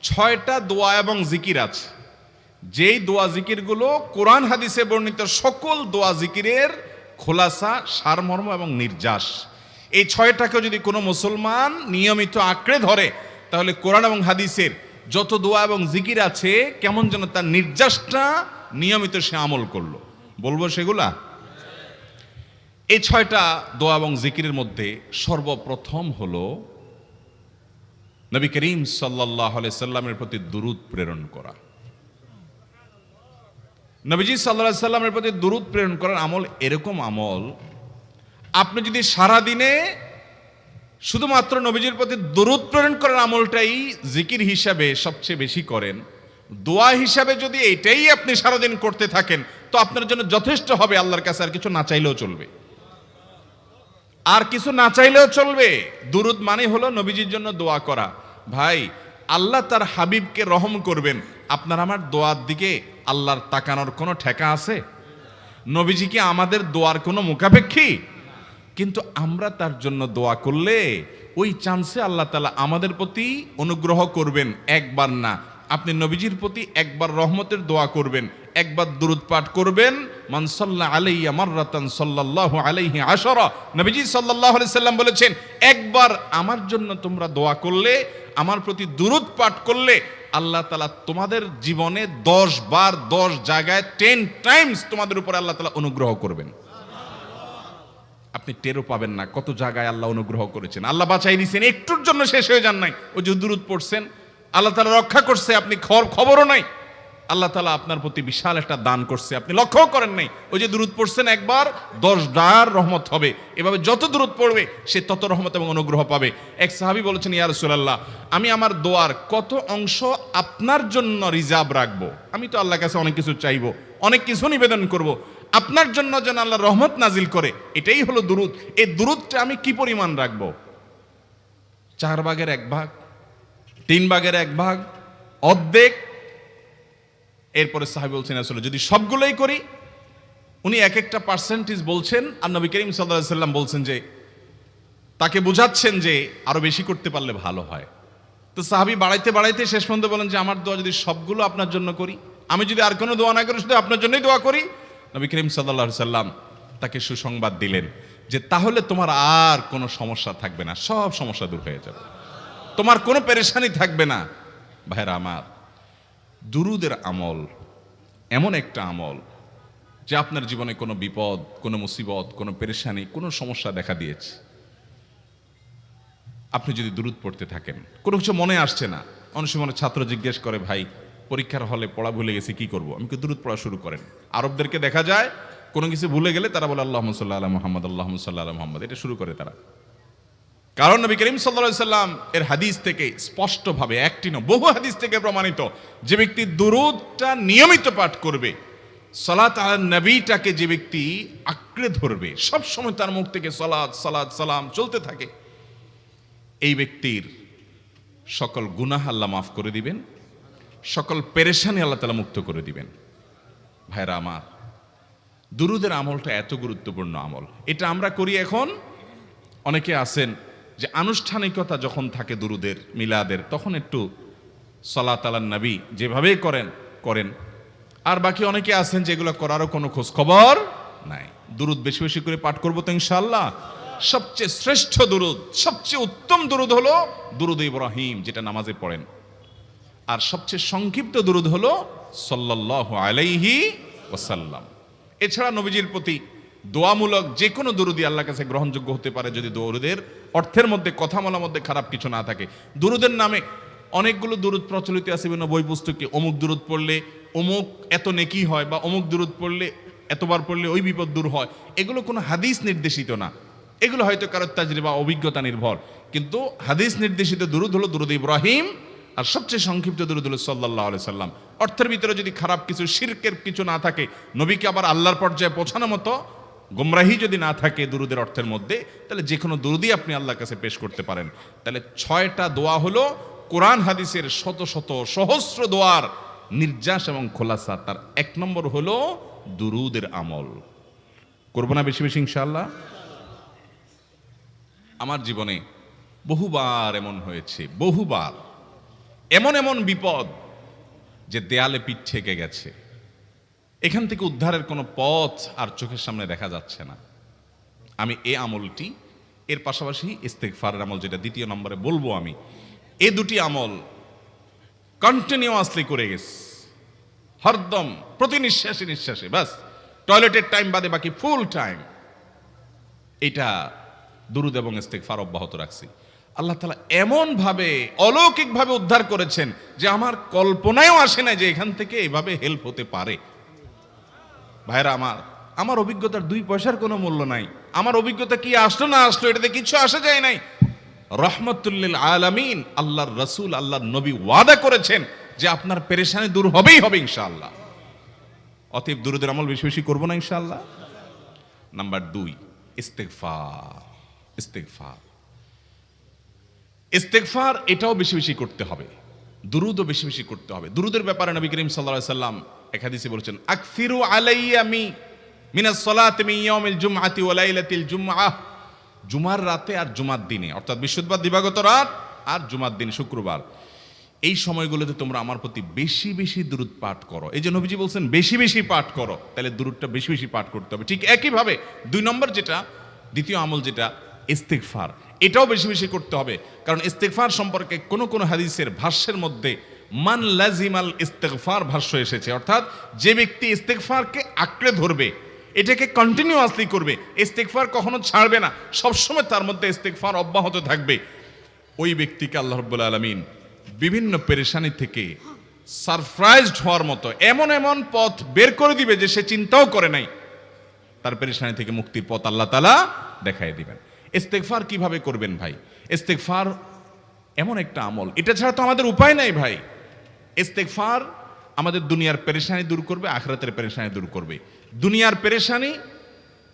6টা দোয়া এবং জিকির আছে, যেই দোয়া জিকিরগুলো কোরআন হাদিসে বর্ণিত সকল দোয়া জিকিরের খোলাসা, সারমর্ম এবং নির্যাস। এই 6টাকে যদি কোনো মুসলমান নিয়মিত আঁকড়ে ধরে, তাহলে কোরআন এবং হাদিসের যত দোয়া এবং জিকির আছে কেমন যেন তার নির্যাসটা নিয়মিত সে আমল করলো। বলবো সেগুলা? এই 6টা দোয়া এবং জিকিরের মধ্যে সর্বপ্রথম হলো নবী করিম সাল্লাল্লাহু আলাইহি সাল্লামের প্রতি দুরূদ প্রেরণ করা। নবীজি সাল্লাল্লাহু আলাইহি সাল্লামের প্রতি দুরূদ প্রেরণ করার আমল এরকম আমল, আপনি যদি সারা দিনে শুধুমাত্র নবীজির প্রতি দুরূদ প্রেরণ করার আমলটাই জিকির হিসাবে সবচেয়ে বেশি করেন, দোয়া হিসাবে যদি এটাই আপনি সারাদিন করতে থাকেন, তো আপনার জন্য যথেষ্ট হবে। আল্লাহর কাছে আর কিছু না চাইলেও চলবে, আর কিছু না চাইলেও চলবে। দুরূদ মানে হলো নবীজির জন্য দোয়া করা। ভাই, আল্লাহ তার হাবিবকে রহম করবেন, আপনার আমার দোয়ার দিকে আল্লাহর তাকানোর কোনো ঠেকা আছে? নবীজি কি আমাদের দোয়ার কোনো মুখাপেক্ষী? কিন্তু আমরা তার জন্য দোয়া করলে ওই চান্সে আল্লাহ তাআলা আমাদের প্রতি অনুগ্রহ করবেন। একবার না, আপনি নবীজির প্রতি একবার রহমতের দোয়া করবেন, একবার দুরূদ পাঠ করবেন। মান সাল্লা আলাইয়া মাররাতান সাল্লাল্লাহু আলাইহি আশারা, নবীজি সাল্লাল্লাহু আলাইহি সাল্লাম বলেছেন, একবার আমার জন্য তোমরা দোয়া করলে, আমার প্রতি দুরূদ পাঠ করলে, আল্লাহ তাআলা তোমাদের জীবনে 10 বার 10 জায়গায় 10 টাইমস তোমাদের উপর আল্লাহ তাআলা অনুগ্রহ করবেন। আপনি টেরও পাবেন না কত জায়গায় আল্লাহ অনুগ্রহ করেছেন। আল্লাহ বাঁচাই দিয়েছেন, একটুর জন্য শেষ হয়ে যান নাই। ওই যে দুরূদ পড়ছেন, আল্লাহ তাআলা রক্ষা করছে, আপনি খবরও নাই। আল্লাহ তাআলা আপনার প্রতি বিশাল একটা দান করছে, আপনি লক্ষ্যও করেন নাই। ওই যে দুরূদ পড়ছেন একবার, 10 বার রহমত হবে। এভাবে যত দুরূদ পড়বে সে তত রহমত এবং অনুগ্রহ পাবে। এক সাহাবী বলেছেন, ইয়া রাসূলুল্লাহ, আমি আমার দোয়ার কত অংশ আপনার জন্য রিজার্ভ রাখবো? আমি তো আল্লাহর কাছে অনেক কিছু চাইবো, অনেক কিছু নিবেদন করব, আপনার জন্য যেন আল্লাহ রহমত নাজিল করে, এটাই হলো দুরূদ। এই দুরূদটা আমি কি পরিমাণ রাখবো? 4 ভাগের 1 ভাগ, 3 ভাগের 1 ভাগ, অর্ধেক? এরপরে সাহাবী বলছেন, আসলে যদি সবগুলোই করি, উনি এক একটা পার্সেন্টেজ বলছেন, আর নবী করিম সাল্লাল্লাহু আলাইহি সাল্লাম বলছেন যে, তাকে বোঝাচ্ছেন যে আরো বেশি করতে পারলে ভালো হয়। তো সাহাবী বাড়াইতে বাড়াইতে শেষ পর্যন্ত বলেন যে, আমার দোয়া যদি সবগুলো আপনার জন্য করি, আমি যদি আর কোনো দোয়া না করি, শুধু আপনার জন্যই দোয়া করি, নবী করিম সাল্লাল্লাহু আলাইহি সাল্লাম তাকে সুসংবাদ দিলেন যে, তাহলে তোমার আর কোনো সমস্যা থাকবে না, সব সমস্যা দূর হয়ে যাবে, তোমার কোনো পেরেশানি থাকবে না। ভাইরা আমার, দুরূদের আমল এমন একটা আমল যে আপনার জীবনে কোনো বিপদ, কোনো মুসিবত, কোনো পেরেশানি, কোনো সমস্যা দেখা দিয়েছে, আপনি যদি দুরূদ পড়তে থাকেন, কোনো কিছু মনে আসছে না, অনেক সময় ছাত্র জিজ্ঞেস করে, ভাই পরীক্ষার হলে পড়া ভুলে গেছি, কি করব? আমি কি? দুরূদ পড়া শুরু করেন। আরবদেরকে দেখা যায় কোনো কিছু ভুলে গেলে তারা বলে আল্লাহুম্মা সাল্লি আলা মুহাম্মদ, আল্লাহুম্মা সাল্লি আলা মুহাম্মদ, এটা শুরু করে তারা। কারণ নবী করিম সাল্লাল্লাহু আলাইহি সাল্লাম এর হাদিস থেকে স্পষ্টভাবে, একটি নয় বহু হাদিস থেকে প্রমাণিত, যে ব্যক্তি দুরূদটা নিয়মিত পাঠ করবে, সালাত আলা নবীটাকে যে ব্যক্তি আঁকড়ে ধরবে, সব সময় তার মুখ থেকে সালাত সালাত সালাম চলতে থাকে, এই ব্যক্তির সকল গুনাহ আল্লাহ মাফ করে দিবেন, সকল পেরেশানি আল্লাহ তাআলা মুক্ত করে দিবেন। ভাইরা আমার, দুরূদের আমলটা এত গুরুত্বপূর্ণ আমল, এটা আমরা করি এখন। অনেকে আছেন যে আনুষ্ঠানিকতা যখন থাকে দুরূদের, মিলাদের, তখন একটু সালাত আলা নবী যেভাবে করেন। আর বাকি অনেকে আছেন যেগুলো করারও কোনো খোঁজ খবর নাই। দুরূদ বেশি বেশি করে পাঠ করবো তো ইনশাআল্লাহ। সবচেয়ে শ্রেষ্ঠ দুরূদ, সবচেয়ে উত্তম দুরূদ হলো দুরূদ ইব্রাহিম, যেটা নামাজে পড়েন। আর সবচেয়ে সংক্ষিপ্ত দুরূদ হলো সাল্লাল্লাহু আলাইহি ওয়াসাল্লাম। এছাড়া নবীজির প্রতি দোয়ামূলক যে কোনো দুরূদই আল্লাহর কাছে গ্রহণযোগ্য হতে পারে, যদি দুরূদের অর্থের মধ্যে, কথা বলার মধ্যে খারাপ কিছু না থাকে। দুরূদের নামে অনেকগুলো দুরূদ প্রচলিত আছে বিভিন্ন বই পুস্তকে, অমুক দুরূদ পড়লে অমুক এত নেকি হয়, বা অমুক দুরূদ পড়লে এতবার পড়লে ওই বিপদ দূর হয়। এগুলো কোনো হাদিস নির্দেশিত না, এগুলো হয়তো কারোর তাজরিবা, অভিজ্ঞতা নির্ভর। কিন্তু হাদিস নির্দেশিত দুরূদ হলো দুরূদ ইব্রাহিম, আর সবচেয়ে সংক্ষিপ্ত দুরূদ হলো সাল্লাল্লাহু আলাইহি সাল্লাম। অর্থের ভিতরে যদি খারাপ কিছু, শিরকের কিছু না থাকে, নবীকে আবার আল্লাহর পর্যায়ে পৌঁছানোর মতো গোমরাহি যদি না থাকে দুরূদের অর্থের মধ্যে, তাহলে যে কোনো দুরূদই আপনি আল্লাহর কাছে পেশ করতে পারেন। তাহলে 6টা দোয়া হলো কোরআন হাদিসের শত শত সহস্র দোয়ার নির্যাস এবং খোলাসা। তার 1 নম্বর হলো দুরূদের আমল। করব না বেশি বেশি ইনশাআল্লাহ? আমার জীবনে বহুবার এমন হয়েছে, বহুবার এমন এমন বিপদ যে দেয়ালে পিঠ ঠেকে গেছে, এখান থেকে উদ্ধারের কোনো পথ আর চোখের সামনে দেখা যাচ্ছে না। আমি এই আমলটি, এর পাশাপাশি ইস্তেগফারের আমল যেটা দ্বিতীয় নম্বরে বলবো আমি, এই দুটি আমল কন্টিনিউয়াসলি করে গেছে, হরদম প্রতি নিঃশ্বাসে নিঃশ্বাসে, বাস টয়লেটের টাইম বাদে বাকি ফুল টাইম এটা দুরূদ এবং ইস্তেগফার অব্যাহত রাখছি। আল্লাহ তাআলা এমন ভাবে অলৌকিক ভাবে উদ্ধার করেছেন যে আমার কল্পনায়ও আসে না যে এখান থেকে এভাবে হেল্প হতে পারে। ভাইরা আমার অভিজ্ঞতার 2 পয়সার কোনো মূল্য নাই। আমার অভিজ্ঞতা কি আসলো না আসলো এটাতে কিছু আসা যায় নাই। রহমতুল লিল আলামিন আল্লাহর রাসূল আল্লাহর নবী ওয়াদা করেছেন যে আপনার পেরেশানি দূর হবেই হবে ইনশাআল্লাহ। অতএব দুরূদের আমল বেশি বেশি করব না ইনশাআল্লাহ। নাম্বার 2, ইস্তেগফার। ইস্তেগফার ইস্তেগফার এটাও বেশি বেশি করতে হবে, দুরূদও বেশি বেশি করতে হবে। দুরূদের ব্যাপারে নবী করিম সাল্লাল্লাহু আলাইহি সাল্লাম এক হাদিসে বলেছেন, আকসিরু আলাইয়া মিনাস সালাতি মিন ইয়াউমিল জুমআতি ওয়া লাইলাতিল জুমআহ। জুমার রাতে আর জুমার দিনে, অর্থাৎ বৃহস্পতিবার দিবাগত রাত আর জুমার দিন শুক্রবার, এই সময়গুলোতে তোমরা আমার প্রতি বেশি বেশি দুরূদ পাঠ করো। এই যে নবীজি বলছেন বেশি বেশি পাঠ করো, তাহলে দুরূদটা বেশি বেশি পাঠ করতে হবে। ঠিক একইভাবে 2 নম্বর যেটা, দ্বিতীয় আমল যেটা ইস্তেগফার, এটাও বেশি বেশি করতে হবে। কারণ ইস্তেগফার সম্পর্কে কোন হাদিসের ভাষ্যের মধ্যে মান লাজিমাল ইস্তেগফার ভাষ্য এসেছে, অর্থাৎ যে ব্যক্তি ইস্তেগফারকে আঁকড়ে ধরবে, এটাকে কন্টিনিউয়াসলি করবে, ইস্তেগফার কখনো ছাড়বে না, সবসময় তার মধ্যে ইস্তেগফার অব্যাহত থাকবে, ওই ব্যক্তিকে আল্লাহ রাব্বুল আলামিন বিভিন্ন পেরেশানি থেকে সারপ্রাইজড হওয়ার মতো এমন এমন পথ বের করে দিবে যে সে চিন্তাও করে নাই। তার পেরেশানি থেকে মুক্তির পথ আল্লাহ তাআলা দেখায় দিবেন। ইস্তেগফার কিভাবে করবেন ভাই? ইস্তেগফার এমন একটা আমল, এটা ছাড়া তো আমাদের উপায় নাই ভাই। ইস্তেগফার আমাদের দুনিয়ার পেরেশানি দূর করবে, আখিরাতের পেরেশানি দূর করবে। দুনিয়ার পেরেশানি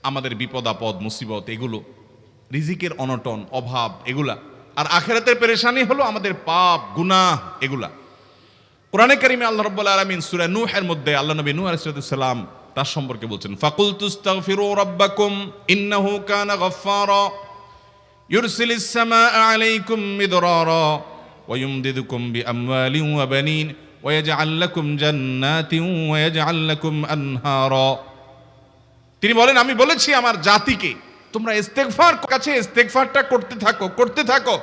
আমাদের বিপদ আপদ মুসিবত, এগুলো রিজিকের অনটন অভাব এগুলা, আর আখিরাতের পেরেশানি হলো আমাদের পাপ গুনাহ এগুলা। কোরআনে কারিমে আল্লাহ রাব্বুল আলামিন সূরা নূহের মধ্যে আল্লাহ নবী নূহ আলাইহিস সালাম তার সম্পর্কে বলছেন, ফাকুলতুস্তাগফিরু রাব্বাকুম ইন্নাহু কানা গাফফারা ইউরসিলিস সামাআ আলাইকুম মিদরারা ওয়া ইউমদিদুকুম বিআমওয়ালিন ওয়া বানিন ওয়া ইয়াজআল লাকুম জান্নাতিন ওয়া ইয়াজআল লাকুম আনহারা। তিনি বলেন, আমি বলেছি আমার জাতিকে তোমরা ইস্তেগফার কাছে ইস্তেগফারটা করতে থাকো।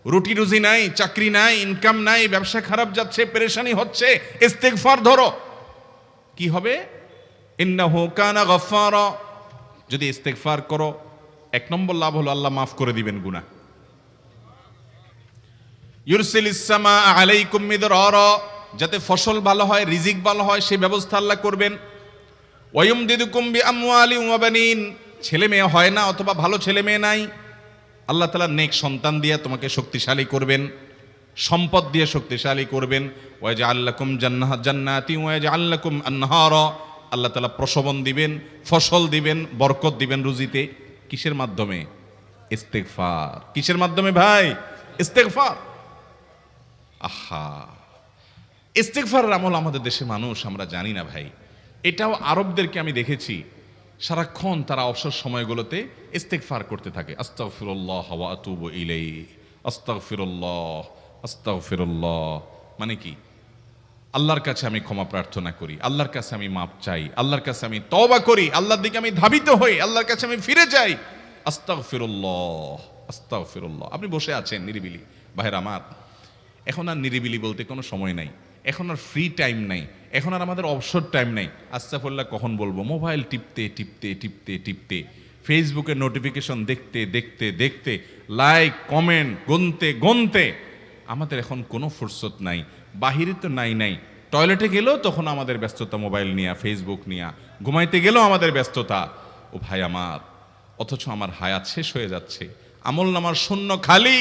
রুটি রুজি নাই, চাকরি নাই, ইনকাম নাই, ব্যবসা খারাপ যাচ্ছে, পেরেশানি হচ্ছে, ইস্তেগফার ধরো, কি হবে? ইন্নাহু কানা গাফফারা। যদি ইস্তেগফার করো, 1 নম্বর লাভ হলো আল্লাহ মাফ করে দিবেন গুনাহ। ইউরসিলিস সামাআ আলাইকুম মিদরারা, যাতে ফসল ভালো হয়, রিজিক ভালো হয়, সেই ব্যবস্থা আল্লাহ করবেন। ওয়া ইউমদিদুকুম বিআমওয়ালিন ওয়া বানিন, ছেলে মেয়ে হয় না অথবা ভালো ছেলে মেয়ে নাই, আল্লাহ তাআলা নেক সন্তান দিয়ে তোমাকে শক্তিশালী করবেন, সম্পদ দিয়ে শক্তিশালী করবেন। ওয়া ইয়াজআল লাকুম জান্নাতিন ওয়া ইয়াজআল লাকুম আনহারা, আল্লাহ তাআলা প্রসবন দিবেন, ফসল দিবেন, বরকত দিবেন রুজিতে। কিসের মাধ্যমে? ইস্তেগফার। কিসের মাধ্যমে ভাই? ইস্তেগফার। আহা, ইস্তেগফারের আমল আমাদের দেশে মানুষ আমরা জানি না ভাই। এটাও আরবদেরকে আমি দেখেছি সারাক্ষণ তারা অবসর সময়গুলোতে ইস্তেগফার করতে থাকে, আস্তাগফিরুল্লাহ ওয়া আতুবু ইলাইহি, আস্তাগফিরুল্লাহ আস্তাগফিরুল্লাহ। মানে কি? আল্লাহর কাছে আমি ক্ষমা প্রার্থনা করি, আল্লাহর কাছে আমি মাপ চাই, আল্লাহর কাছে আমি তওবা করি, আল্লাহর দিকে আমি ধাবিত হই, আল্লাহর কাছে আমি ফিরে যাই, আস্তাগফিরুল্লাহ আস্তাগফিরুল্লাহ। আপনি বসে আছেন নিরিবিলি, ভাইরা আমার, এখন আর নিরিবিলি বলতে কোনো সময় নাই, এখন আর ফ্রি টাইম নাই, এখন আর আমাদের অবসর টাইম নাই। আস্তাগফিরুল্লাহ কখন বলবো? মোবাইল টিপতে টিপতে টিপতে টিপতে, ফেসবুকের নোটিফিকেশন দেখতে দেখতে দেখতে, লাইক কমেন্ট গুনতে গুনতে আমাদের এখন কোনো ফুরসত নাই। বাহিরে তো নাই, টয়লেটে গেলেও তখন আমাদের ব্যস্ততা মোবাইল নিয়ে, ফেসবুক নিয়ে, ঘুমাইতে গেলেও আমাদের ব্যস্ততা। ও ভাই আমার, অথচ আমার হায়াত শেষ হয়ে যাচ্ছে, আমল নামার শূন্য খালি,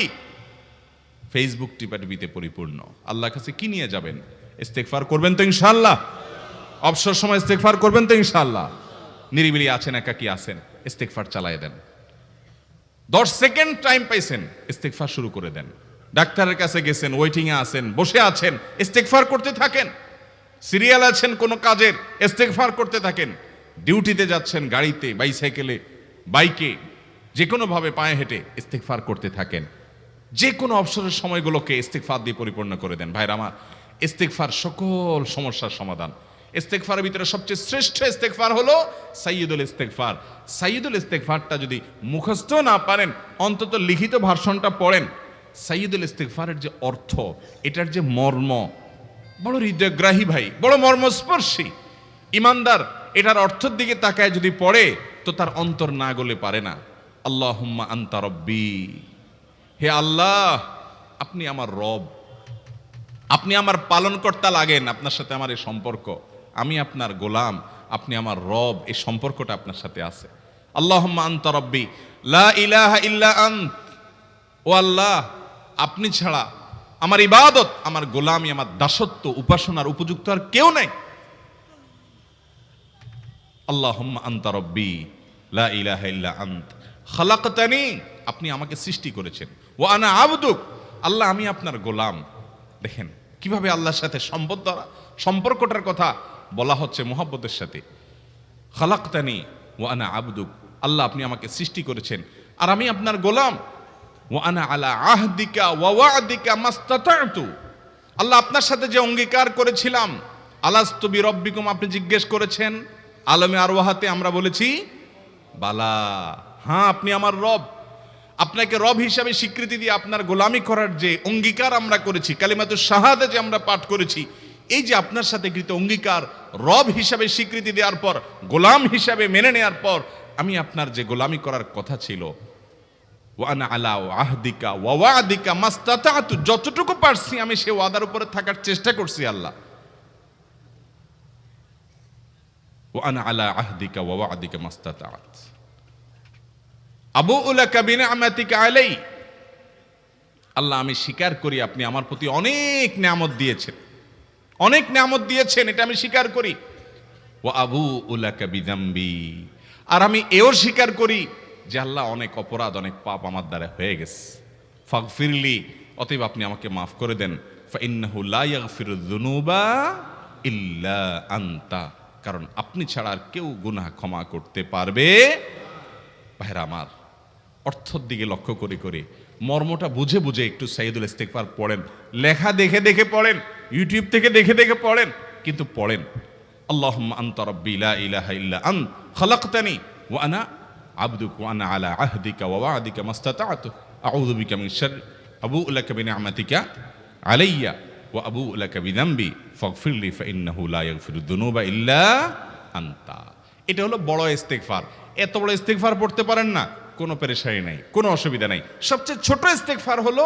ফেসবুক টিপাটিপিতে পরিপূর্ণ। আল্লাহর কাছে কি নিয়ে যাবেন? ইস্তেগফার করবেন তো ইনশাআল্লাহ? অবসর সময় ইস্তেগফার করবেন তো ইনশাআল্লাহ? নিরিবিলি আছেন, একাকী আছেন, ইস্তেগফার চালায় দেন। 10 সেকেন্ড টাইম পাইছেন, ইস্তেগফার শুরু করে দেন। ডাক্তারের কাছে গেছেন, ওয়েটিংয়ে আছেন, বসে আছেন, ইস্তেগফার করতে থাকেন। সিরিয়াল আছেন কোনো কাজের, ইস্তেগফার করতে থাকেন। ডিউটিতে যাচ্ছেন, গাড়িতে, বাইসাইকেলে, বাইকে, যে কোনোভাবে পায়ে হেঁটে ইস্তেগফার করতে থাকেন। যে কোনো অবসরের সময়গুলোকে ইস্তিগফার দিয়ে পরিপূর্ণ করে দেন। ভাইরা আমার, ইস্তিগফার সকল সমস্যার সমাধান। ইস্তিগফারের ভিতরে সবচেয়ে শ্রেষ্ঠ ইস্তিগফার হলো সাইয়্যিদুল ইস্তিগফার। সাইয়্যিদুল ইস্তিগফারটা যদি মুখস্থ না পারেন, অন্তত লিখিত ভার্সনটা পড়েন। সাইয়্যিদুল ইস্তিগফারের যে অর্থ, এটার যে মর্ম, বড় হৃদয়গ্রাহী ভাই, বড় মর্মস্পর্শী। ইমানদার এটার অর্থের দিকে তাকায় যদি পড়ে, তো তার অন্তর না গলে পারে না। আল্লাহুম্মা আনতা রব্বি, হে আল্লাহ আপনি আমার রব, আপনি আমার পালনকর্তা লাগেন। আপনার সাথে আমার এই সম্পর্ক, আমি আপনার গোলাম, আপনি আমার রব, এই সম্পর্কটা আপনার সাথে আছে। আল্লাহুম্মা আনতা রব্বি লা ইলাহা ইল্লা আন্ত, ও আল্লাহ আপনি ছাড়া আমার ইবাদত, আমার গোলামি, আমার দাসত্ব, উপাসনার উপযুক্ত আর কেউ নাই। আল্লাহুম্মা আনতা রব্বি লা ইলাহা ইল্লা আন্ত খালাকতানি, আপনি আমাকে সৃষ্টি করেছেন। ওয়া আনা আবদুক, আল্লাহ আমি আপনার গোলাম। দেখেন কিভাবে আল্লাহর সাথে সম্পর্কটার কথা বলা হচ্ছে মুহাব্বতের সাথে। খালাকতানি ওয়া আনা আবদুক, আল্লাহ আপনি আমাকে সৃষ্টি করেছেন আর আমি আপনার গোলাম। ওয়া আনা আলা আহদিকা ওয়া ওয়া'দিকা মাস্তাতা'তু, আল্লাহ আপনার সাথে যে অঙ্গীকার করেছিলাম, আলাস্তু বিরব্বিকুম, আপনি জিজ্ঞেস করেছেন। আলমে আরওয়াহাতে আমরা বলেছি বালা, হ্যাঁ আপনি আমার রব। আপনাকে রব হিসাবে স্বীকৃতি দিয়ে আপনার গোলামি করার যে অঙ্গীকার আমরা করেছি, কালিমাতুশ শাহাদা যে আমরা পাঠ করেছি, এই যে আপনার সাথে কৃত অঙ্গীকার, রব হিসাবে স্বীকৃতি দেওয়ার পর, গোলাম হিসাবে মেনে নেওয়ার পর, আমি আপনার যে গোলামি করার কথা ছিল, ওয়া আনা আলা আহদিকা ওয়া ওয়া'দিকা মাস্তাতা'তু, যতটুকু পারছি আমি সে ওয়াদার উপরে থাকার চেষ্টা করছি আল্লাহ। ওয়া আনা আলা আহদিকা ওয়া ওয়া'দিকা মাস্তাতা'ত আবুউ লাকা বিনি'মাতিকা আলাই, আল্লাহ আমি স্বীকার করি আপনি আমার প্রতি অনেক নিয়ামত দিয়েছেন, অনেক নিয়ামত দিয়েছেন, এটা আমি স্বীকার করি। ওয়া আবুউ লাকা বিযামবি, আর আমি এও স্বীকার করি যে আল্লাহ অনেক অপরাধ, অনেক পাপ আমার দ্বারা হয়ে গেছে। ফাগফিরলি, অতএব আপনি আমাকে মাফ করে দেন। ফাইন্নাহু লা ইয়াগফিরুয যুনুবা ইল্লা আনতা, কারণ আপনি ছাড়া আর কেউ গুনাহ ক্ষমা করতে পারবে। ভাইরা আমার, অর্থের দিকে লক্ষ্য করে করে, মর্মটা বুঝে বুঝে একটু সাইয়্যিদুল ইস্তিগফার পড়েন। লেখা দেখে দেখে পড়েন, ইউটিউব থেকে দেখে দেখে পড়েন, কিন্তু পড়েন। আল্লাহুম্মা আনতা রাব্বি লা ইলাহা ইল্লা আন্ত খালাকতানি ওয়া আনা আবদুক ওয়া আনা আলা আহদিকা ওয়া ওয়া'দিকা মাস্তাতা'তু আউযু বিকা মিন শাররি আবুউ লাকা বিনি'মাতিকা আলাইয়া ওয়া আবুউ লাকা বিযামবি ফাগফিরলি ফাইন্নাহু লা ইয়াগফিরুয যুনুবা ইল্লা আনতা। এটা হলো বড় ইস্তিগফার। এত বড় ইস্তিগফার পড়তে পারেন না, কোনো পেরেশানি নাই, কোনো অসুবিধা নাই। সবচেয়ে ছোট ইস্তিগফার হলো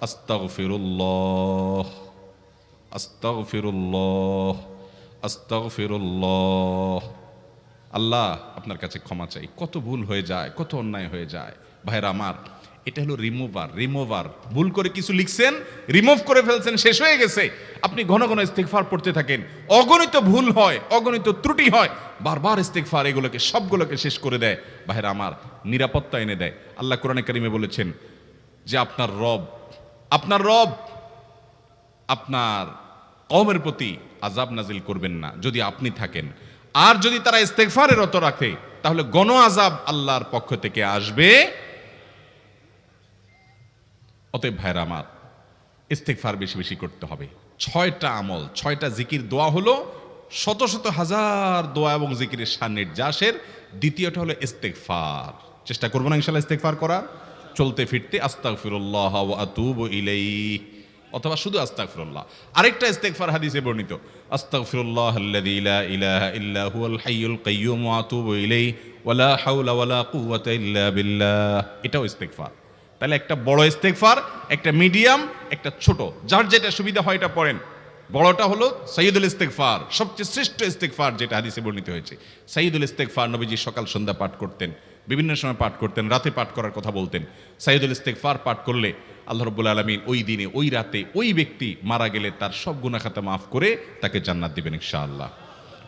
আস্তাগফিরুল্লাহ, আস্তাগফিরুল্লাহ, আস্তাগফিরুল্লাহ। আল্লাহ আপনার কাছে ক্ষমা চাই, কত ভুল হয়ে যায়, কত অন্যায় হয়ে যায়। ভাইরা আমার, এটা হলো রিমুভার। ভুল করে কিছু লিখছেন, রিমুভ করে ফেলছেন, শেষ হয়ে গেছে। আপনি ঘন ঘন ইস্তিগফার পড়তে থাকেন, অগণিত ভুল হয়, অগণিত ত্রুটি হয়, বারবার ইস্তিগফার এগুলোকে সবগুলোকে শেষ করে দেয়। ভাইরা আমার, নিরাপত্তা এনে দেয়। আল্লাহ কোরআনে কারিমে বলেছেন যে আপনার রব আপনার কওমের প্রতি আযাব নাজিল করবেন না যদি আপনি থাকেন। আর যদি তারা ইস্তিগফারে রত রাখে, তাহলে গণ আযাব আল্লাহর পক্ষ থেকে আসবে। অতএব ভাইরা আমার, ইস্তিগফার বেশি বেশি করতে হবে। 6টা আমল, 6টা জিকির, দোয়া হলো শত শত হাজার দোয়া এবং জিকিরের সান্নিধ্যাসের। দ্বিতীয়টা হলো ইস্তিগফার। চেষ্টা করবো না ইনশাআল্লাহ ইস্তিগফার করার, চলতে ফিরতে আস্তাগফিরুল্লাহ ওয়া আতুবু ইলাইহি, অথবা শুধু আস্তাগফিরুল্লাহ। আরেকটা ইস্তিগফার হাদিসে বর্ণিত, আস্তাগফিরুল্লাহাল্লাযী লা ইলাহা ইল্লা হুয়াল হাইয়ুল কাইয়্যুম ওয়া আতুবু ইলাইহি ওয়া লা হাওলা ওয়া লা কুওয়াতা ইল্লা বিল্লাহ। এটাও ইস্তিগফার। তাহলে একটা বড় ইস্তিগফার, একটা মিডিয়াম, একটা ছোট, যার যেটা সুবিধা হয় এটা পড়েন। বড়টা হলো সাইয়্যিদুল ইস্তিগফার, সবচেয়ে শ্রেষ্ঠ ইস্তিগফার যেটা হাদিসে বর্ণিত হয়েছে। সাইয়্যিদুল ইস্তিগফার নবীজি সকাল সন্ধ্যা পাঠ করতেন, বিভিন্ন সময় পাঠ করতেন, রাতে পাঠ করার কথা বলতেন। সাইয়্যিদুল ইস্তিগফার পাঠ করলে আল্লাহ রাব্বুল আলামিন ওই দিনে, ওই রাতে, ওই ব্যক্তি মারা গেলে তার সব গুনাহ খাতা মাফ করে তাকে জান্নাত দিবেন ইনশাআল্লাহ।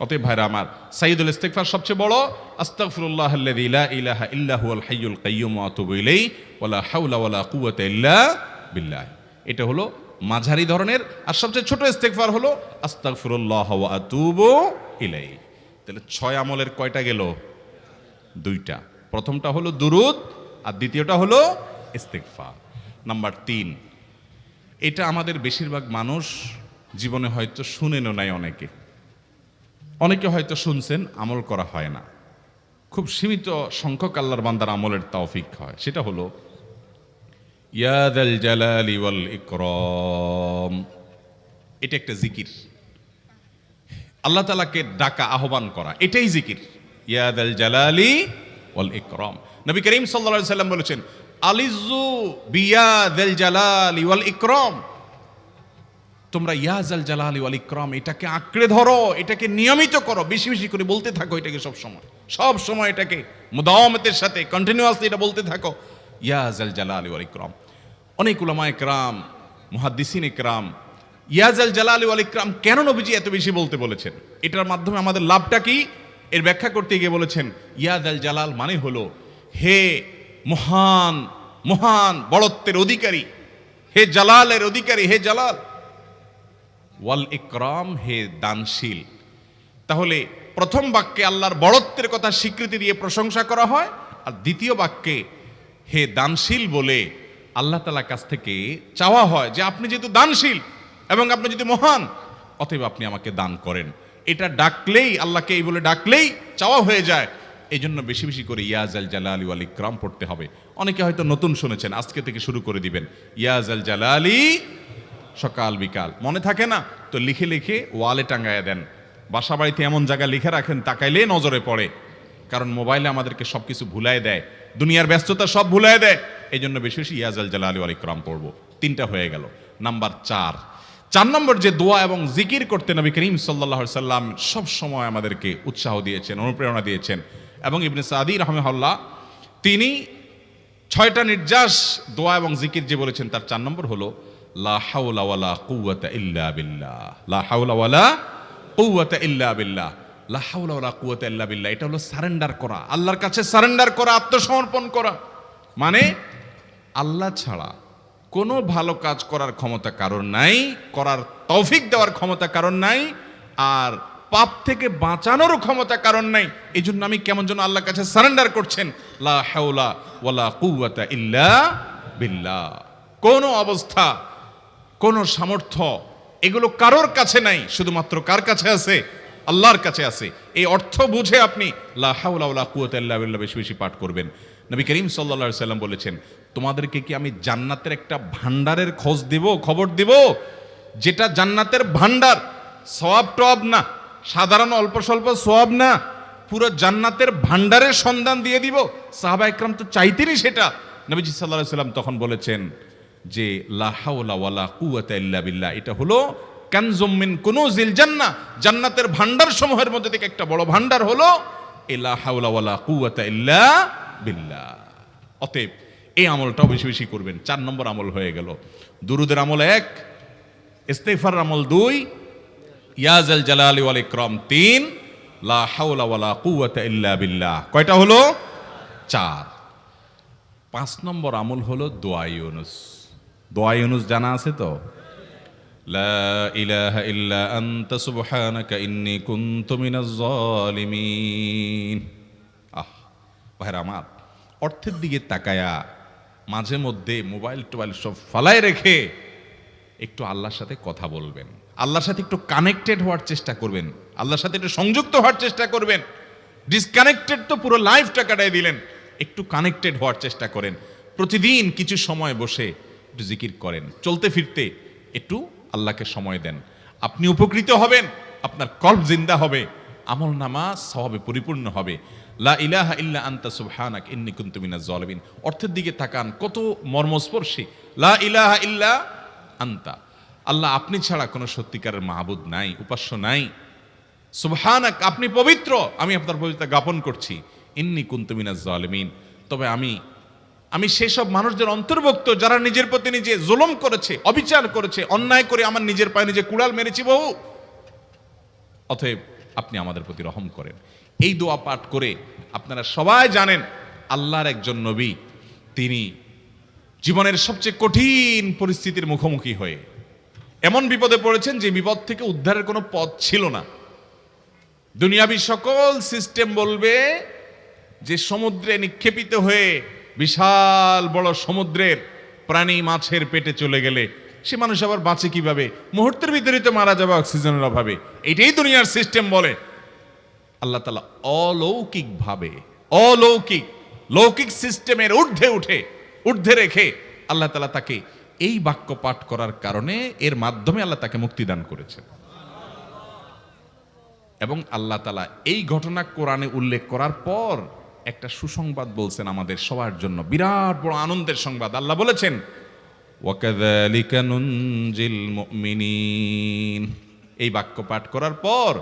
অতএব ভাইরা আমার, সাইয়্যিদুল ইস্তিগফার সবচেয়ে বড়। আস্তাগফিরুল্লাহাল্লাযী লা ইলাহা ইল্লা হুয়াল হাইয়ুল কাইয়্যুম ওয়া আতুবু ইলাইহি ওয়া লা হাওলা ওয়া লা কুওয়াতা ইল্লা বিল্লাহ। এটা হলো মাঝারি ধরনের। আর সবচেয়ে ছোট ইস্তিগফার হলো আস্তাগফিরুল্লাহ ওয়া আতুবু ইলাইহি। তাহলে 6 আমলের কয়টা গেল? 2টা। প্রথমটা হলো দুরুদ আর দ্বিতীয়টা হলো ইস্তিগফার। নাম্বার 3, এটা আমাদের বেশিরভাগ মানুষ জীবনে হয়তো শুনেনও নাই, অনেকে হয়তো শুনছেন, আমল করা হয় না। খুব সীমিত সংখ্যক আল্লাহর বান্দার আমলের তৌফিক হয়। সেটা হলো ইয়া যাল জালালি ওয়াল ইকরাম। এটা একটা জিকির, আল্লাহ তাআলাকে ডাকা, আহ্বান করা, এটাই জিকির। ইয়া যাল জালালি ওয়াল ইকরাম। নবী করিম সাল্লাল্লাহু আলাইহি সাল্লাম বলেছেন, আলিজু বিয়া যাল জালালি ওয়াল ইকরাম। তোমরা ইয়া যাল জালালি ওয়াল ইকরাম এটাকে আঁকড়ে ধরো, এটাকে নিয়মিত করো, বেশি বেশি করে বলতে থাকো এটাকে সব সময় এটাকে মুদাওয়ামাতের সাথে কন্টিনিউয়াসলি এটা বলতে থাকো, ইয়া যাল জালালি ওয়াল ইকরাম। অনেক উলামায়ে কেরাম, মুহাদ্দিসিনে কেরাম ইয়া যাল জালালি ওয়াল ইকরাম কেন নবীজি এত বেশি বলতে বলেছেন, এটার মাধ্যমে আমাদের লাভটা কি, এর ব্যাখ্যা করতে গিয়ে বলেছেন ইয়া যাল জালাল মানে হলো হে মহান মহান বড়ত্বের অধিকারী, হে জালালের অধিকারী, হে জালাল, ওয়াল ইকরাম হে দানশীল। তাহলে প্রথম বাক্যে আল্লাহর বড়ত্বের কথা স্বীকৃতি দিয়ে প্রশংসা করা হয়, আর দ্বিতীয় বাক্যে হে দানশীল বলে আল্লাহ তাআলার কাছ থেকে চাওয়া হয় যে আপনি যেহেতু দানশীল এবং আপনি যদি মহান, অতএব আপনি আমাকে দান করেন। এটা ডাকলেই, আল্লাহকে এই বলে ডাকলেই চাওয়া হয়ে যায়। এই জন্য বেশি বেশি করে ইয়া যাল জালালি ওয়াল ইকরাম পড়তে হবে। অনেকে হয়তো নতুন শুনেছেন, আজকে থেকে শুরু করে দিবেন ইয়া যাল জালালি, সকাল বিকাল মনে থাকে না তো লিখে লিখে ওয়ালে টাঙ্গায় দেন, বাসা বাড়িতে এমন জায়গায় লিখে রাখেন তাকাইলে নজরে পড়ে, কারণ মোবাইলে আমাদেরকে সবকিছু ভুলায় দেয়, দুনিয়ার ব্যস্ততা সব ভুলায় দেয়। এই জন্য বেশি বেশি ইয়া যাল জালালি ওয়াল ইকরাম পড়বো। 3টা হয়ে গেল। নাম্বার 4 নম্বর যে দোয়া এবং জিকির করতে নবী করিম সাল্লাল্লাহু আলাইহি সাল্লাম সব সময় আমাদেরকে উৎসাহ দিয়েছেন, অনুপ্রেরণা দিয়েছেন। এবং ইবনে সাদি রাহিমাহুল্লাহ তিনি 6টা নির্যাস দোয়া এবং জিকির যে বলেছেন, তার 4 নম্বর হলো লা হাওলা ওয়ালা কুওয়াতা ইল্লা বিল্লাহ। লা হাওলা ওয়ালা কুওয়াতা ইল্লা বিল্লাহ। লা হাওলা ওয়ালা কুওয়াতা ইল্লা বিল্লাহ, এটা হলো সারেন্ডার করা, আল্লাহর কাছে সারেন্ডার করা, আত্মসমর্পণ করা। মানে আল্লাহ ছাড়া কোনো ভালো কাজ করার ক্ষমতা কারোর নাই, করার তৌফিক দেওয়ার ক্ষমতা কারোর নাই, আর পাপ থেকে বাঁচানোরও ক্ষমতা কারণ নাই। এই জন্য আমি কেমন যেন আল্লাহর কাছে সারেন্ডার করছেন, লা হাওলা ওয়ালা কুওয়াতা ইল্লা বিল্লাহ। কোন অবস্থা, কোন সামর্থ্য, এগুলো কারোর কাছে নাই, শুধুমাত্র কার কাছে আছে? আল্লাহর কাছে আছে। এই অর্থ বুঝে আপনি লা হাওলা ওয়ালা কুওয়াতা ইল্লা বিল্লাহ বেশি বেশি পাঠ করবেন। নবী করিম সাল্লাল্লাহু আলাইহি সাল্লাম বলেছেন, তোমাদেরকে কি আমি জান্নাতের একটা ভান্ডারের খবর দিব, যেটা জান্নাতের ভান্ডার, সওয়াব টওয়াব না, সাধারণ অল্প স্বল্প সওয়াব না, পুরো জান্নাতের ভান্ডারের সন্ধান দিয়ে দিব। সাহাবা ইকরাম তো চাইতেনই সেটা। নবীজি সাল্লাল্লাহু আলাইহি সাল্লাম তখন বলেছেন যে লা হাওলা ওয়ালা কুওয়াতা ইল্লা বিল্লাহ, এটা হলো কানজুম মিন কুনুজিল জান্নাহ, জান্নাতের ভান্ডার সমূহের মধ্যে থেকে একটা বড় ভান্ডার হলো লা হাওলা ওয়ালা কুওয়াতা ইল্লা বিল্লাহ। অতএব এই আমলটাও বেশি বেশি করবেন। 4 নম্বর আমল হয়ে গেল। দুরুদের আমল 1, ইস্তিগফার আমল 2, ইয়া যাল জালালি ওয়াল ইকরাম 3, লা হাওলা ওয়ালা কুওয়াতা ইল্লা বিল্লাহ। কয়টা হলো? 4। 5 নম্বর আমল হলো দোয়া ইউনুস। দোয়া ইউনুস জানা আছে তো? লা ইলাহা ইল্লা আনতা সুবহানাকা ইন্নী কুনতু মিনাজ জালিমিন। ভাইরা আমার, অর্থের দিকে তাকায়া মাঝে মধ্যে মোবাইল টোবাইল সব ফালায় রেখে একটু আল্লাহর সাথে কথা বলবেন, আল্লাহর সাথে একটু কানেক্টেড হওয়ার চেষ্টা করবেন, আল্লাহর সাথে একটু সংযুক্ত হওয়ার চেষ্টা করবেন। ডিসকানেক্টেড তো পুরো লাইফটা কাটাই দিলেন, একটু কানেক্টেড হওয়ার চেষ্টা করেন। প্রতিদিন কিছু সময় বসে একটু জিকির করেন, চলতে ফিরতে একটু আল্লাহকে সময় দেন। আপনি উপকৃত হবেন, আপনার কল্ব জিন্দা হবে, আমল নামা সওয়াবে পরিপূর্ণ হবে। লা ইলাহা ইল্লা আনতা সুবহানাক ইন্নী কুনতু মিনাজ জালিমিন। অর্থের দিকে তাকান, কত মর্মস্পর্শী। লা ইলাহা ইল্লা আনতা, আল্লাহ আপনি ছাড়া কোনো সত্যিকারের মাহবুদ নাই, উপাস্য নাই। সুবহানাক, আপনি পবিত্র, আমি আপনার পবিত্রতা জ্ঞাপন করছি। ইন্নী কুনতু মিনাজ জালিমিন, তবে আমি সেসব মানুষদের অন্তর্ভুক্ত যারা নিজের প্রতি নিজে জুলুম করেছে, অবিচার করেছে, অন্যায় করে আমার নিজের পায়ে নিজে কুড়াল মেরেছি বহু। অতএব আপনি আমাদের প্রতি রহম করেন। এই দোয়া পাঠ করে আপনারা সবাই জানেন আল্লাহর একজন নবী, তিনি জীবনের সবচেয়ে কঠিন পরিস্থিতির মুখোমুখি হয়ে এমন বিপদে পড়েছেন যে বিপদ থেকে উদ্ধারের কোনো পথ ছিল না। দুনিয়াবী সকল সিস্টেম বলবে যে সমুদ্রে নিক্ষেপিত হয়ে বিশাল বড় সমুদ্রের প্রাণী মাছের পেটে চলে গেলে সে মানুষ আবার বাঁচে কিভাবে? মুহূর্তের ভিতরে তো মারা যাবে অক্সিজেনের অভাবে। এটাই দুনিয়ার সিস্টেম বলে। আল্লাহ তাআলা অলৌকিকভাবে, লৌকিক সিস্টেমের ঊর্ধ্বে রেখে আল্লাহ তাআলা তাকে এই বাক্য পাঠ করার কারণে এর মাধ্যমে আল্লাহ তাকে মুক্তি দান করেছেন। এবং আল্লাহ তাআলা এই ঘটনা কোরআনে উল্লেখ করার পর একটা সুসংবাদ বলছেন আমাদের সবার জন্য, বিরাট বড় আনন্দের সংবাদ। আল্লাহ বলেছেন, ওয়াকাযালিকা নুনজিল মুমিনিন। এই বাক্য পাঠ করার পর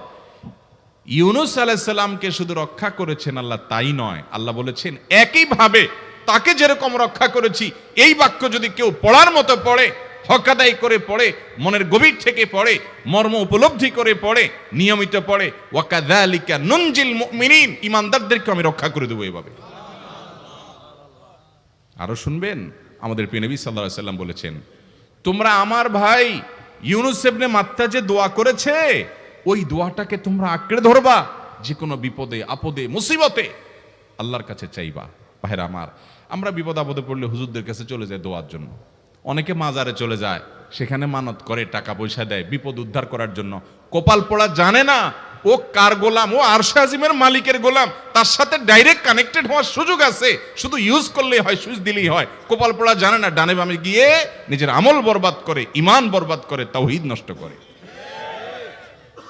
ইউনূস আলাইহিস সালামকে শুধু রক্ষা করেছেন আল্লাহ তাই নয়, আল্লাহ বলেছেন একইভাবে তাকে যেরকম রক্ষা করেছি, এই বাক্য যদি কেউ পড়ার মতো পড়ে, হক আদায় করে পড়ে, মনের গভীর থেকে পড়ে, মর্ম উপলব্ধি করে পড়ে, নিয়মিত পড়ে, ওয়াকাযালিকা নুনজিল মুমিনিন, ঈমানদারদেরকে আমি রক্ষা করে দেব এভাবে। আরো শুনবেন, আমাদের প্রিয় নবী সাল্লাল্লাহু আলাইহি ওয়াসাল্লাম বলেছেন, তোমরা আমার ভাই ইউনূস ইবনে মাত্তা যে দোয়া করেছে, ওই দোয়াটাকে তোমরা আঁকড়ে ধরবা, যে কোনো বিপদে আপদে মুসিবতে আল্লাহর কাছে চাইবা। ভাইরা আমার, আমরা বিপদ আপদে পড়লে হুজুরদের কাছে চলে যাই দোয়ার জন্য, অনেকে মাজারে চলে যায়, সেখানে মানত করে, টাকা পয়সা দেয় বিপদ উদ্ধার করার জন্য। কপাল পোড়া জানে না ও কার গোলাম, ও আরশে আজিমের মালিকের গোলাম, তার সাথে ডাইরেক্ট কানেক্টেড হওয়ার সুযোগ আছে, শুধু ইউজ করলেই হয়, সুইচ দিলেই হয়। কপাল পোড়া জানে না, ডানে বামে গিয়ে নিজের আমল বরবাদ করে, ঈমান বরবাদ করে, তাওহীদ নষ্ট করে।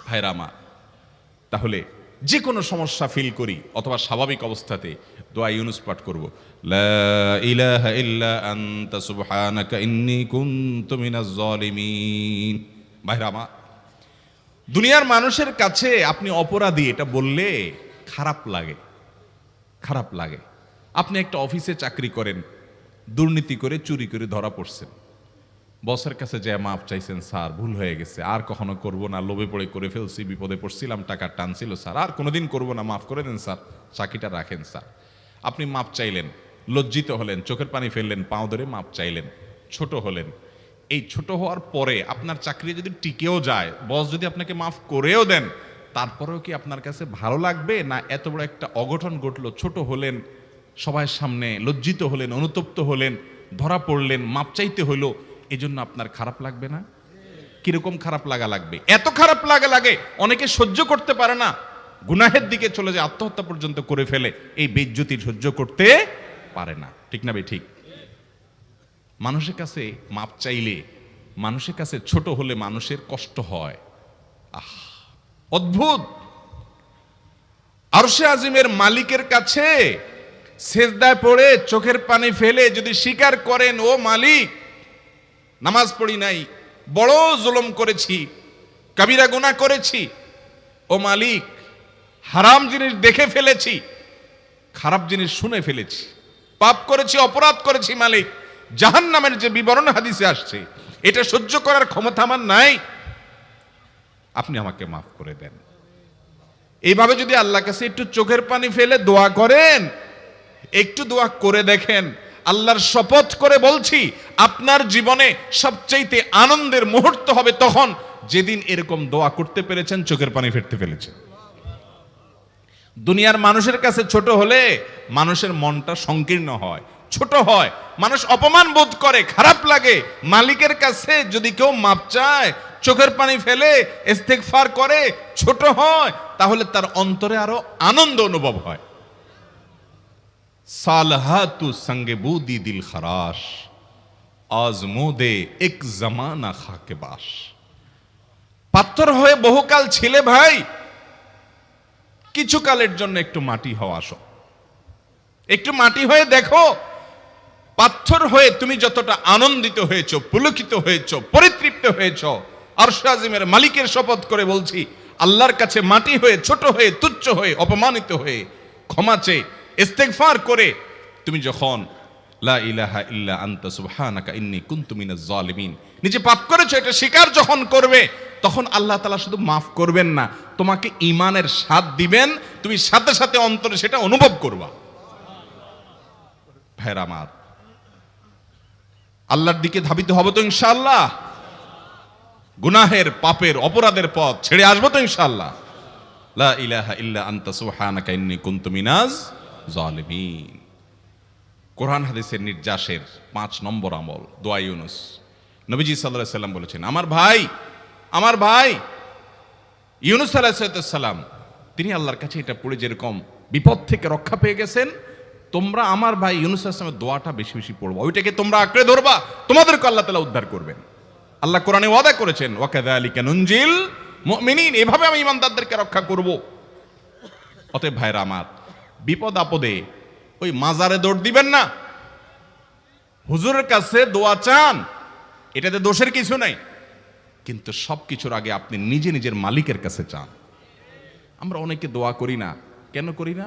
ভাইরা আমার, তাহলে যে কোনো সমস্যা ফিল করি অথবা স্বাভাবিক অবস্থাতে দোয়া ইউনূস পাঠ করব, লা ইলাহা ইল্লা আনতা সুবহানাকা ইন্নী কুনতু মিনাজ জালিমিন। ভাইরা আমার, দুনিয়ার মানুষের কাছে আপনি অপরাধী এটা বললে খারাপ লাগে। আপনি একটা অফিসে চাকরি করেন, দুর্নীতি করে চুরি করে ধরা পড়ছেন, বসের কাছে যায় মাপ চাইছেন, স্যার ভুল হয়ে গেছে, আর কখনো করব না, লোভে পড়ে করে ফেলছি, বিপদে পড়ছিলাম, টাকা টানছিল স্যার, আর কোনোদিন করব না, মাফ করে দেন স্যার, চাকরিটা রাখেন স্যার। আপনি মাপ চাইলেন, লজ্জিত হলেন, চোখের পানি ফেললেন, পাও ধরে মাপ চাইলেন, ছোট হলেন। এই ছোট হওয়ার পরে আপনার চাকরি যদি টিকেও যায়, বস যদি আপনাকে মাফ করেও দেন, তারপরেও কি আপনার কাছে ভালো লাগবে? না এত বড় একটা অঘটন ঘটলো, ছোট হলেন, সবার সামনে লজ্জিত হলেন, অনুতপ্ত হলেন, ধরা পড়লেন, মাপ চাইতে হলো, এজন্য আপনার খারাপ লাগবে না? কিরকম খারাপ লাগবে? এত খারাপ লাগে অনেকে সহ্য করতে পারে না, গুনাহের দিকে চলে যায়, আত্মহত্যা পর্যন্ত করে ফেলে, এই বেইজ্জতি সহ্য করতে পারে না। ঠিক না বে ঠিক? মানুষের কাছে মাপ চাইলে, মানুষের কাছে ছোট হলে মানুষের কষ্ট হয়। অদ্ভুত! আরশে আজিমের মালিকের কাছে সেজদায় পড়ে চোখের পানি ফেলে যদি স্বীকার করেন, ও মালিক, নামাজ পড়ি নাই, বড় জুলুম করেছি, কাবিরা গুনাহ করেছি, ও মালিক, হারাম জিনিস দেখে ফেলেছি, খারাপ জিনিস শুনে ফেলেছি, পাপ করেছি, অপরাধ করেছি, মালিক, জাহান্নামের যে বিবরণ হাদিসে আসছে, এটা সহ্য করার ক্ষমতা আমার নাই, আপনি আমাকে মাফ করে দেন। এইভাবে যদি আল্লাহর কাছে একটু চোখের পানি ফেলে দোয়া করেন, একটু দোয়া করে দেখেন, আল্লাহর শপথ করে বলছি, আপনার জীবনে সবচেয়ে আনন্দের মুহূর্ত হবে তখন, যেদিন এরকম দোয়া করতে পেরেছেন, চোখের পানি ফেলতে পেরেছেন। দুনিয়ার মানুষের কাছে ছোট হলে মানুষের মনটা সংকীর্ণ হয়, ছোট হয়, মানুষ অপমান বোধ করে, খারাপ লাগে। মালিকের কাছে যদি কেউ মাপ চায়, চোখের পানি ফেলে, ইস্তেগফার করে, ছোট হয়, তাহলে তার অন্তরে আরো আনন্দ অনুভব হয়। সালহাতু সঙ্গে বুদি দিল খরাশ, আজমুদে এক জামানা খাকে বাস। পাথর হয়ে বহুকাল ছিলে ভাই, কিছু কালের জন্য একটু মাটি হও, আসো, একটু মাটি হয়ে দেখো। পাথর হয়ে তুমি যতটা আনন্দিত হয়েছো, পুলকিত হয়েছো, পরিতৃপ্ত হয়েছো, আরশে আজিমের মালিকের শপথ করে বলছি, আল্লাহর কাছে মাটি হয়ে, ছোট হয়ে, তুচ্ছ হয়ে, অপমানিত হয়ে, ক্ষমা চেয়ে, ইস্তেগফার করে তুমি যখন লা ইলাহা ইল্লা আনতা সুবহানাকা ইন্নী কুনতু মিনাজ জালিমিন, নিজে পাপ করেছো এটা স্বীকার যখন করবে, তখন আল্লাহ তাআলা শুধু মাফ করবেন না, তোমাকে ঈমানের স্বাদ দিবেন, তুমি সাথে সাথে অন্তরে সেটা অনুভব করবা। ভাইরা আমার, আল্লাহর দিকে ধাবিত হব তো ইনশাআল্লাহ? গুনাহের, পাপের, অপরাধের পথ ছেড়ে আসবো তো ইনশাআল্লাহ? লা ইলাহা ইল্লা আনতা সুবহানাকা ইন্নী কুনতু মিনাজ জালিমিন। কোরআন হাদিসের নির্যাসের 5 নম্বর আমল দোয়া ইউনুস। নবীজি সাল্লাল্লাহু আলাইহি সাল্লাম বলেছেন, আমার ভাই ইউনুস আলাইহিস সালাম তিনি আল্লাহর কাছে এটা পড়ে যেরকম বিপদ থেকে রক্ষা পেয়ে গেছেন, তোমরা আমার ভাই ইউনুস আলাইহিস সালামের দোয়াটা বেশি বেশি পড়বা, ওইটাকে তোমরা আঁকড়ে ধরবা, তোমাদেরকে আল্লাহ তাআলা উদ্ধার করবেন। আল্লাহ কোরআনে ওয়াদা করেছেন, ওয়া কাযালিকা নুনজিল মুমিনিন, এভাবে আমি ঈমানদারদেরকে রক্ষা করব। অতএব ভাইরা আমার, বিপদ আপদে ওই মাজারে দৌড় দিবেন না, হুজুরের কাছে দোয়া চান, এটাতে দোষের কিছু নাই, কিন্তু সবকিছুর আগে আপনি নিজে নিজের মালিকের কাছে চান। আমরা অনেকে দোয়া করি না, কেন করি না?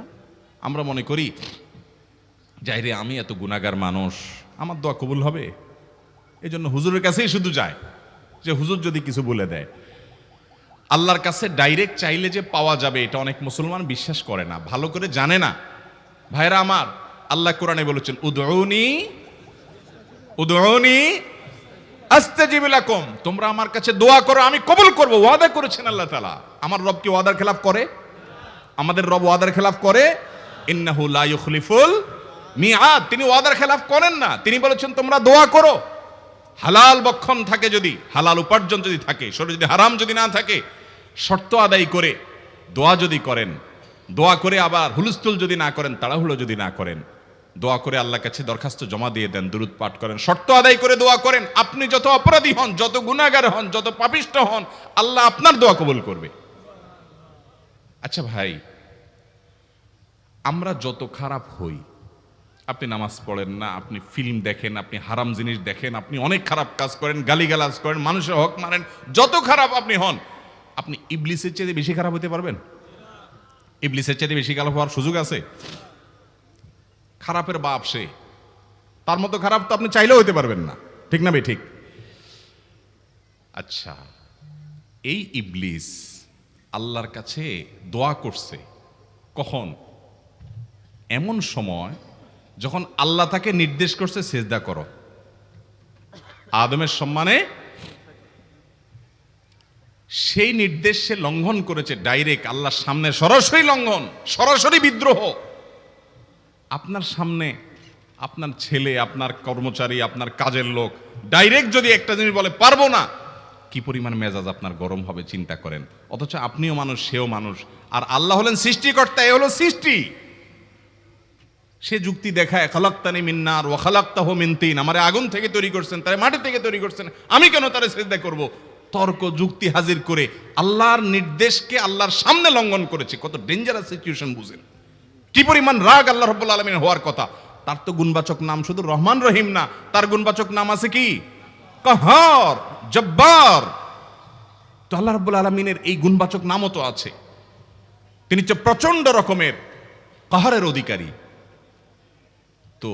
আমরা মনে করি যাই রে, আমি এত গুনাহগার মানুষ, আমার দোয়া কবুল হবে, এই জন্য হুজুরের কাছেই শুধু যায়, যে হুজুর যদি কিছু বলে দেয়। আল্লাহর কাছে ডাইরেক্ট চাইলে যে পাওয়া যাবে, এটা অনেক মুসলমান বিশ্বাস করে না, ভালো করে জানে না। ভাইরা আমার, আল্লাহ কোরআনে বলেছেন, উদউনি আস্তাজিব লাকুম, তোমরা আমার কাছে দোয়া করো, আমি কবুল করব, ওয়াদা করেছেন আল্লাহ তাআলা। আমার রব কি ওয়াদার খেলাফ করে? আমাদের রব ওয়াদার খেলাফ করে? ইন্নাহু লা ইউখলিফুল মিআদ, তিনি ওয়াদার খেলাফ করেন না। তিনি বলেছেন তোমরা দোয়া করো, হালাল বক্ষণ থাকে, যদি হালাল উপার্জন যদি থাকে, শরীরে যদি হারাম যদি না থাকে, শর্ত আদায় করে দোয়া যদি করেন, দোয়া করে আবার হুলস্থুল যদি না করেন, তাড়াহুড়ো যদি না করেন, দোয়া করে আল্লাহর কাছে দরখাস্ত জমা দিয়ে দেন, দুরূদ পাঠ করেন, শর্ত আদায় করে দোয়া করেন, আপনি যত অপরাধী হন, যত গুনাহগার হন, যত পাপিষ্ঠ হন, আল্লাহ আপনার দোয়া কবুল করবে। আচ্ছা ভাই, আমরা যত খারাপ হই, আপনি নামাজ পড়েন না, আপনি ফিল্ম দেখেন, আপনি হারাম জিনিস দেখেন, আপনি অনেক খারাপ কাজ করেন, গালিগালাজ করেন, মানুষের হক মারেন, যত খারাপ আপনি হন, আপনি ইবলিসের চেয়ে বেশি খারাপ হতে পারবেন? ইবলিসের চেয়ে বেশি খারাপ হওয়ার সুযোগ আছে? খারাপের বাপ সে, তার মতো খারাপ তো আপনি চাইলেও হতে পারবেন না, ঠিক না ভাই? ঠিক। আচ্ছা, এই ইবলিস আল্লাহর কাছে দোয়া করছে কখন? এমন সময় যখন আল্লাহ তাকে নির্দেশ করছে সিজদা করো, আদমের সম্মানে। সেই নির্দেশ সে লঙ্ঘন করেছে, ডাইরেক্ট আল্লাহর সামনে সরাসরি লঙ্ঘন, সরাসরি বিদ্রোহ। আপনার সামনে আপনার ছেলে, আপনার কর্মচারী, আপনার কাজের লোক ডাইরেক্ট যদি একটা জিনিস বলে পারবো না, কি পরিমাণ মেজাজ আপনার গরম হবে চিন্তা করেন। অথচ আপনিও মানুষ, সেও মানুষ, আর আল্লাহ হলেন সৃষ্টিকর্তা, এ হলো সৃষ্টি। সে যুক্তি দেখায়, খালাকতানি মিন নার ওয়া খালাকতাহু মিন তিন, আমারে আগুন থেকে তৈরি করছেন, তারে মাটি থেকে তৈরি করছেন, আমি কেন তারে সিজদা করব? তর্ক যুক্তি হাজির করে আল্লাহর নির্দেশকে আল্লাহর সামনে লঙ্ঘন করেছে। কত ডেঞ্জারাস সিচুয়েশন বুঝেন, কি পরিমাণ রাগ আল্লাহ রাব্বুল আলামিন হওয়ার কথা। তার তো গুণবাচক নাম শুধু রহমান রহিম না, তার গুণবাচক নাম আছে কি? কাহার, জব্বার। তো আল্লাহ রাব্বুল আলামিনের এই গুণবাচক নামও তো আছে। তিনি হচ্ছে প্রচন্ড রকমের কাহারের অধিকারী। তো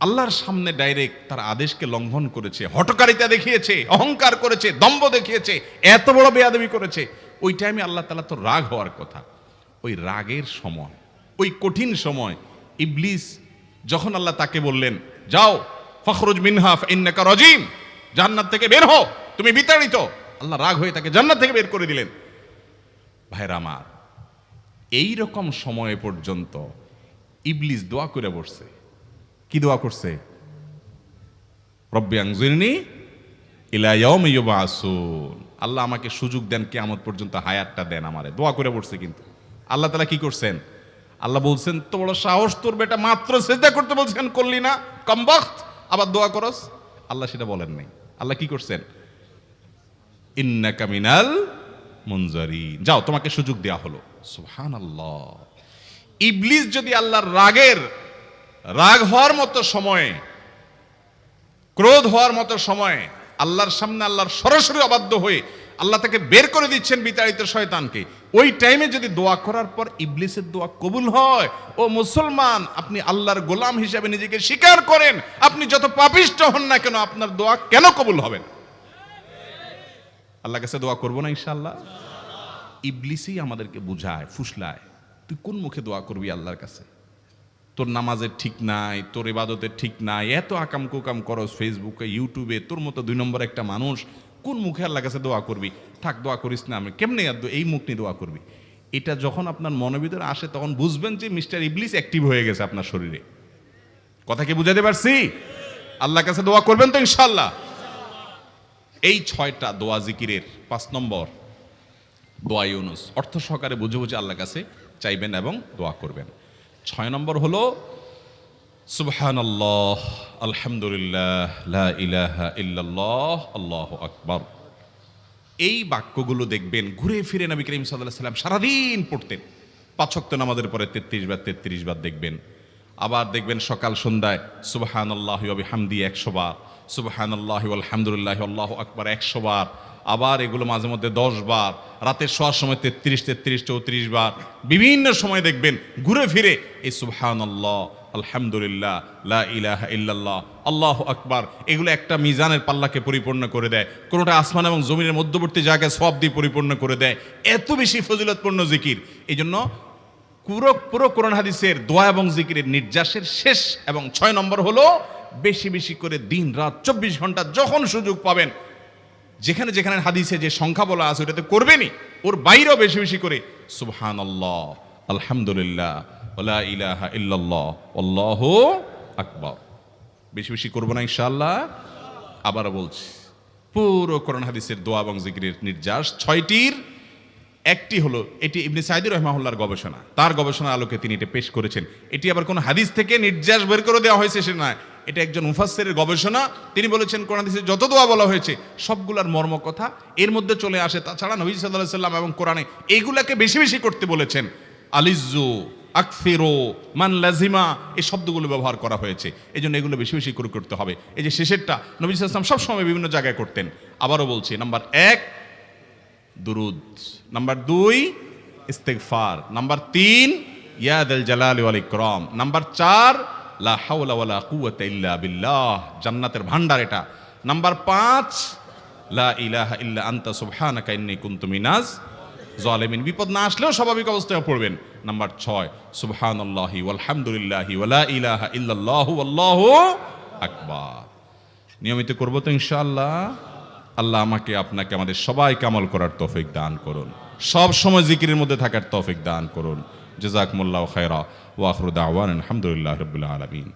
আল্লাহর সামনে ডাইরেক্ট তার আদেশকে লঙ্ঘন করেছে, হঠকারিতা দেখিয়েছে, অহংকার করেছে, দম্ভ দেখিয়েছে, এত বড় বেয়াদবি করেছে। ওই টাইমে আল্লাহ তাআলা তো রাগ হওয়ার কথা। ওই রাগের সময়, ওই কঠিন সময় ইবলিস যখন আল্লাহ তাকে বললেন, যাও ফখরুজ মিনহা ফাইন্নাকা রাজিম, জান্নাত থেকে বের হও, তুমি বিতাড়িত, আল্লাহ রাগ হয়ে তাকে জান্নাত থেকে বের করে দিলেন। ভাইরা আমার, এই রকম সময় পর্যন্ত ইবলিস দোয়া করে বসছে। কি দোয়া করছে? রব্বি আনজিরনি ইলা ইয়াউমি ইউবআসুন, আল্লাহ আমাকে সুযোগ দেন, কিয়ামত পর্যন্ত হায়াতটা দেন আমারে, দোয়া করে বসছে। কিন্তু আল্লাহ তাআলা কি করছেন? আল্লাহ বলছেন, তো বড় সাহস তোর বেটা, মাত্র সিজদা করতে বলছেন করলি না, কমবখত, আবার দোয়া করস? আল্লাহ সেটা বলেন নাই। আল্লাহ কি করছেন? ইন্নাকা মিনাল মুনজারিন, যাও তোমাকে সুযোগ দেয়া হলো। সুবহানাল্লাহ। ইবলিস যদি আল্লাহর রাগ হওয়ার মতো সময়ে, ক্রোধ হওয়ার মতো সময়ে আল্লাহর সামনে আল্লাহর সরাসরি অবাধ্য হয়ে আল্লাহ তাকে বের করে দিচ্ছেন, বিতাড়িত শয়তানকে, ওই টাইমে যদি দোয়া করার পর ইবলিসের দোয়া কবুল হয়, ও মুসলমান, আপনি আল্লাহর গোলাম হিসাবে নিজেকে স্বীকার করেন, আপনি যত পাপিষ্ঠ হন না কেন, আপনার দোয়া কেন কবুল হবে না? আল্লাহর কাছে দোয়া করবো না ইনশাআল্লাহ? ইবলিসই আমাদেরকে বুঝায়, ফুসলায়, তুই কোন মুখে দোয়া করবি আল্লাহর কাছে? তোর নামাজের ঠিক নাই, তোর ইবাদতের ঠিক নাই, এত আকাম কুকাম করস ফেসবুকে, ইউটিউবে, তোর মতো 2 নম্বর একটা মানুষ, কোন মুখে আল্লাহর কাছে দোয়া করবি? থাক, দোয়া করিস না, আমি কেমনে এই মুখ নিয়ে দোয়া করবি? এটা যখন আপনার মনের ভিতরে আসে, তখন বুঝবেন যে মিস্টার ইবলিস অ্যাক্টিভ হয়ে গেছে আপনার শরীরে। কথা কি বুঝাতে পারছি? আল্লাহর কাছে দোয়া করবেন তো ইনশাআল্লাহ। এই 6টা দোয়া জিকিরের 5 নম্বর দোয়া ইউনুস, অর্থ সহকারে বুঝে বুঝে আল্লাহর কাছে চাইবেন এবং দোয়া করবেন। 6 নম্বর হলো সুবহানাল্লাহ, আলহামদুলিল্লাহ, লা ইলাহা ইল্লাল্লাহ, আল্লাহু আকবার। এই বাক্যগুলো দেখবেন ঘুরে ফিরে নবী করিম সাল্লাল্লাহু আলাইহি ওয়াসাল্লাম সারাদিন পড়তেন। 5 ওয়াক্ত নামাজের পরে 33 বার দেখবেন। আবার দেখবেন সকাল সন্ধ্যায় সুবহানাল্লাহি ওয়া বিহামদি 100 বার, সুবহানাল্লাহি ওয়াল হামদুলিল্লাহি আল্লাহু আকবার 100 বার। আবার এগুলো মাঝে মধ্যে 10 বার, রাতের শোয়ার সময় 33, 34 বার। বিভিন্ন সময় দেখবেন ঘুরে ফিরে এই সুবহানাল্লাহ, আলহামদুলিল্লাহ, লা ইলাহা ইল্লাল্লাহ, আল্লাহু আকবার, এগুলো একটা মিজানের পাল্লাকে পরিপূর্ণ করে দেয়। কোনোটা আসমান এবং জমিনের মধ্যবর্তী জায়গায় সওয়াব দিয়ে পরিপূর্ণ করে দেয়। এত বেশি ফজিলতপূর্ণ জিকির। এই জন্য পুরো কোরআন হাদিসের দোয়া এবং জিকিরের নির্যাসের শেষ এবং 6 নম্বর হলো বেশি বেশি করে দিন রাত 24 ঘন্টা যখন সুযোগ পাবেন, যেখানে যেখানে হাদিসে যে সংখ্যা বলা আছে ওটাতে করবেনই, ওর বাইরেও বেশি বেশি করে সুবহানাল্লাহ, আলহামদুলিল্লাহ, লা ইলাহা ইল্লাল্লাহ, আল্লাহু আকবার বেশি বেশি করব না ইনশাআল্লাহ। আবারও বলছি, পুরো কোরআন হাদিসের দোয়া এবং জিকিরের নির্যাস 6টির একটি হলো, এটি ইবনে সাঈদী রাহিমাহুল্লাহর গবেষণা, তার গবেষণার আলোকে তিনি এটা পেশ করেছেন। এটি আবার কোনো হাদিস থেকে নির্যাস বের করে দেওয়া হয়েছে সে নয়, এটা একজন মুফাসসিরের গবেষণা। তিনি বলেছেন কোরআন হাদিসে যত দোয়া বলা হয়েছে সবগুলার মর্ম কথা এর মধ্যে চলে আসে। তাছাড়া নবী সাল্লাল্লাহু আলাইহি ওয়াসাল্লাম এবং কোরআনে এইগুলাকে বেশি বেশি করতে বলেছেন। আলিজ্জু, আকফিরু, মান লাজিমা, এই শব্দগুলো ব্যবহার করা হয়েছে। এই জন্য এগুলো বেশি বেশি করে করতে হবে। এই যে শেষেরটা নবী সাল্লাল্লাহু আলাইহি ওয়াসাল্লাম সবসময় বিভিন্ন জায়গায় করতেন। আবারও বলছি, নাম্বার 1 দুরুদ, নাম্বার 2 ইস্তিগফার, নাম্বার 3 ইয়া যাল জালালি ওয়াল ইকরাম, নাম্বার 4 লা হাওলা ওয়ালা কুওয়াতা ইল্লা বিল্লাহ, জান্নাতের ভান্ডার এটা। নাম্বার 5 লা ইলাহা ইল্লা আনতা সুবহানাকা ইন্নী কুনতু মিনাজ জালিমিন, বিপদ না আসলেও স্বাভাবিক অবস্থায় পড়বেন। নাম্বার 6 সুবহানাল্লাহি ওয়াল হামদুলিল্লাহি ওয়া লা ইলাহা ইল্লাল্লাহু আল্লাহু আকবার। নিয়মিত করব তো ইনশাআল্লাহ। আল্লাহ আমাকে আপনাকে আমাদের সবাইকে আমল করার তৌফিক দান করুন, সব সময় জিকিরের মধ্যে থাকার তৌফিক দান করুন। জাযাকুমুল্লাহু খায়রা ওয়া আখিরু দাওয়ানা আলহামদুলিল্লাহি রাব্বিল আলামিন।